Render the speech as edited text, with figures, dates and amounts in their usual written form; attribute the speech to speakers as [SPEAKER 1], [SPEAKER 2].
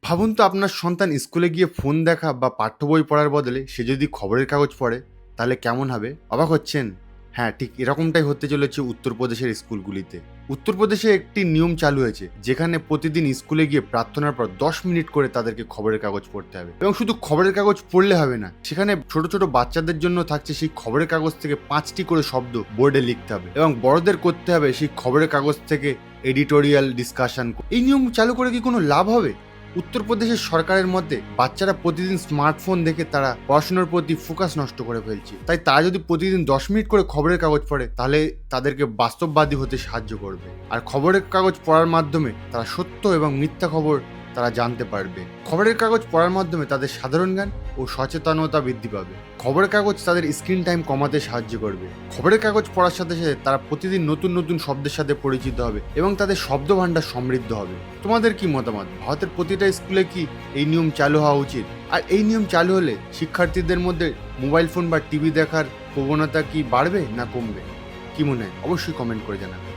[SPEAKER 1] ভাবুন তো আপনার সন্তান স্কুলে গিয়ে ফোন দেখা বা পাঠ্য বই পড়ার বদলে সে যদি খবরের কাগজ পড়ে তাহলে কেমন হবে? অবাক হচ্ছেন? হ্যাঁ, ঠিক এরকমটাই হতে চলেছে উত্তরপ্রদেশের স্কুলগুলিতে। উত্তরপ্রদেশে একটি নিয়ম চালু হয়েছে যেখানে প্রতিদিন স্কুলে গিয়ে প্রার্থনার পর 10 মিনিট করে তাদেরকে খবরের কাগজ পড়তে হবে, এবং শুধু খবরের কাগজ পড়লে হবে না, সেখানে ছোট ছোট বাচ্চাদের জন্য থাকছে সেই খবরের কাগজ থেকে 5টি করে শব্দ বোর্ডে লিখতে হবে, এবং বড়দের করতে হবে সেই খবরের কাগজ থেকে এডিটোরিয়াল ডিসকাশন। এই নিয়ম চালু করে কি কোনো লাভ হবে? উত্তরপ্রদেশের সরকারের মধ্যে বাচ্চারা প্রতিদিন স্মার্টফোন দেখে তারা পড়াশোনার প্রতি ফোকাস নষ্ট করে ফেলছে, তাই তারা যদি প্রতিদিন 10 মিনিট করে খবরের কাগজ পড়ে তাহলে তাদেরকে বাস্তববাদী হতে সাহায্য করবে। আর খবরের কাগজ পড়ার মাধ্যমে তারা সত্য এবং মিথ্যা খবর তারা জানতে পারবে। খবরের কাগজ পড়ার মাধ্যমে তাদের সাধারণ জ্ঞান ও সচেতনতা বৃদ্ধি পাবে। খবরের কাগজ তাদের স্ক্রিন টাইম কমাতে সাহায্য করবে। খবরের কাগজ পড়ার সাথে সাথে তারা প্রতিদিন নতুন নতুন শব্দের সাথে পরিচিত হবে এবং তাদের শব্দ ভাণ্ডার সমৃদ্ধ হবে। তোমাদের কি মতামত? ভারতের প্রতিটা স্কুলে কি এই নিয়ম চালু হওয়া উচিত? আর এই নিয়ম চালু হলে শিক্ষার্থীদের মধ্যে মোবাইল ফোন বা টিভি দেখার প্রবণতা কি বাড়বে না কমবে? কি মনে হয়? অবশ্যই কমেন্ট করে জানাবে।